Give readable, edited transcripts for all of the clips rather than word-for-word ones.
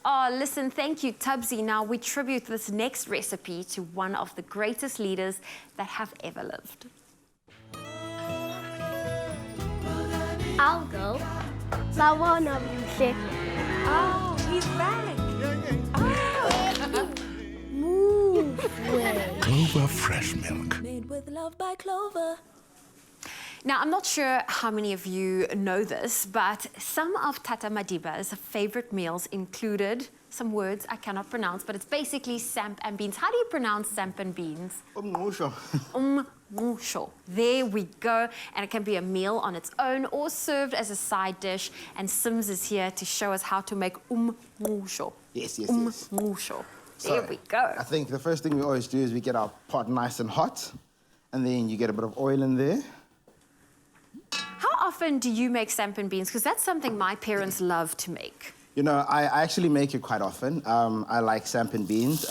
Oh, listen, thank you, Tubbsy. Now, we tribute this next recipe to one of the greatest leaders that have ever lived. I'll go. But one of you said, Oh, he's back. move way. Clover fresh milk. Made with love by Clover. Now, I'm not sure how many of you know this, but some of Tata Madiba's favorite meals included some words I cannot pronounce, but it's basically samp and beans. How do you pronounce samp and beans? Umngqusho. There we go. And it can be a meal on its own or served as a side dish. And Sims is here to show us how to make umngqusho. Yes. Umngqusho. There we go. I think the first thing we always do is we get our pot nice and hot, and then you get a bit of oil in there. How often do you make samp and beans? Because that's something my parents love to make. You know, I actually make it quite often. I like samp and beans.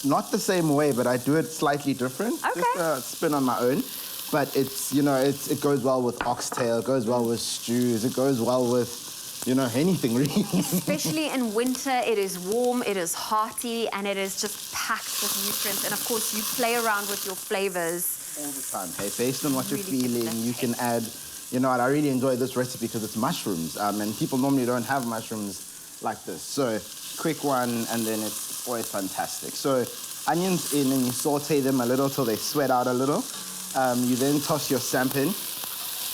Not the same way, but I do it slightly different. Okay. Just a spin on my own. But it's, you know, it goes well with oxtail, it goes well with stews, it goes well with, you know, anything really. Especially in winter, it is warm, it is hearty, and it is just packed with nutrients. And of course, you play around with your flavors. All the time, hey, based on what you're Really give it feeling, that you can add, you know, and I really enjoy this recipe because it's mushrooms, and people normally don't have mushrooms like this. So, quick one, and then it's always fantastic. So, onions in, and you saute them a little till they sweat out a little. You then toss your samp in.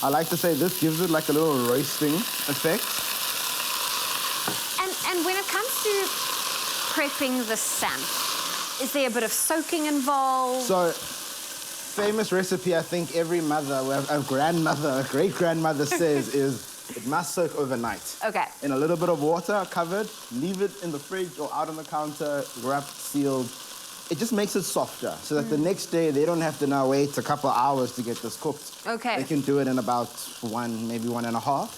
I like to say this gives it like a little roasting effect. And when it comes to prepping the samp, is there a bit of soaking involved? So, famous recipe I think every mother, a grandmother, a great-grandmother says is it must soak overnight. Okay. In a little bit of water, covered, leave it in the fridge or out on the counter, wrapped, sealed. It just makes it softer, so that the next day they don't have to now wait a couple of hours to get this cooked. Okay. They can do it in about maybe 1.5.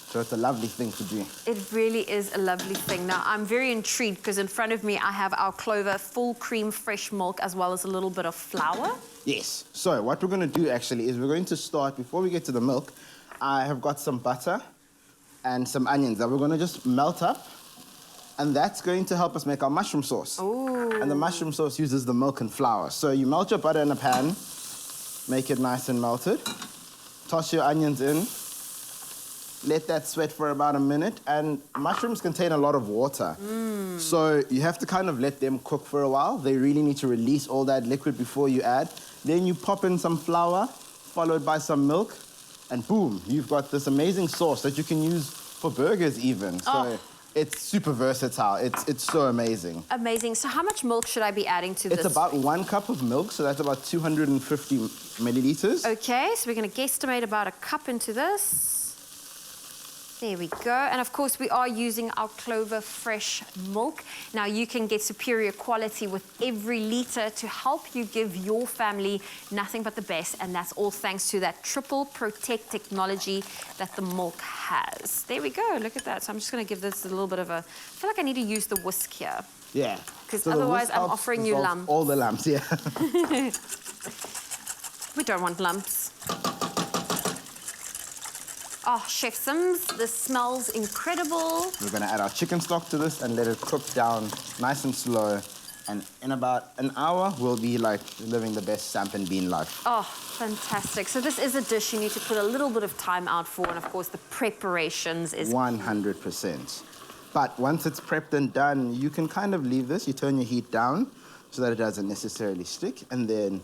So it's a lovely thing to do. It really is a lovely thing. Now, I'm very intrigued because in front of me I have our Clover full cream fresh milk as well as a little bit of flour. Yes. So what we're going to do actually is we're going to start, before we get to the milk, I have got some butter and some onions that we're going to just melt up. And that's going to help us make our mushroom sauce. Ooh. And the mushroom sauce uses the milk and flour. So you melt your butter in a pan, make it nice and melted, toss your onions in, let that sweat for about a minute, and mushrooms contain a lot of water. So you have to kind of let them cook for a while. They really need to release all that liquid before you add. Then you pop in some flour, followed by some milk, and boom, you've got this amazing sauce that you can use for burgers even. So it's super versatile. It's so amazing. Amazing. So how much milk should I be adding to this? It's about 1 cup of milk, so that's about 250 milliliters. Okay, so we're going to guesstimate about a cup into this. There we go. And of course, we are using our Clover fresh milk. Now, you can get superior quality with every litre to help you give your family nothing but the best. And that's all thanks to that triple protect technology that the milk has. There we go. Look at that. So I'm just going to give this a little bit of a... I feel like I need to use the whisk here. Yeah. Because So otherwise I'm offering you lumps. All the lumps, yeah. We don't want lumps. Oh, Chef Sims, this smells incredible. We're going to add our chicken stock to this and let it cook down nice and slow. And in about an hour, we'll be like living the best samp and bean life. Oh, fantastic. So this is a dish you need to put a little bit of time out for. And of course, the preparations is 100%. But once it's prepped and done, you can kind of leave this. You turn your heat down so that it doesn't necessarily stick. And then,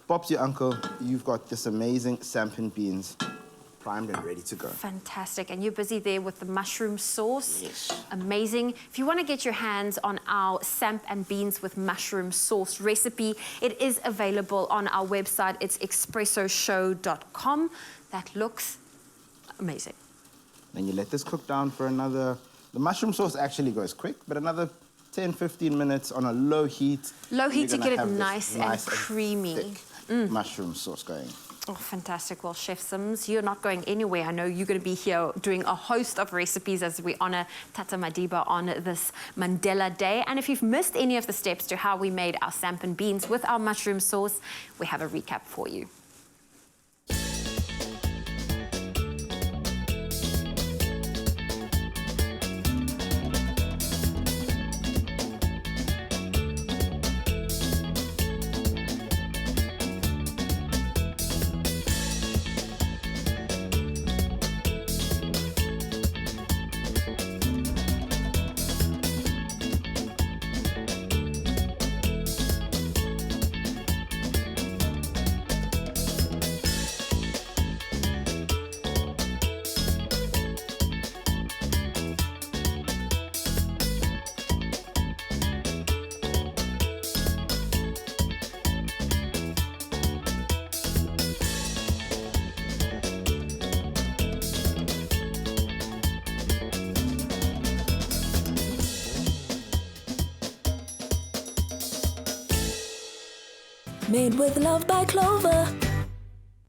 Bob's your uncle, you've got this amazing samp and beans primed and ready to go. fantastic. And you're busy there with the mushroom sauce. Yes. Amazing. If you want to get your hands on our samp and beans with mushroom sauce recipe, it is available on our website. It's expressoshow.com. That looks amazing. Then you let this cook down for another... The mushroom sauce actually goes quick, but another 10, 15 minutes on a low heat. Low heat to you're gonna get it have this nice and creamy. thick mushroom sauce going. Oh, fantastic. Well, Chef Sims, you're not going anywhere. I know you're going to be here doing a host of recipes as we honor Tata Madiba on this Mandela Day. And if you've missed any of the steps to how we made our samp and beans with our mushroom sauce, we have a recap for you. Made with love by Clover.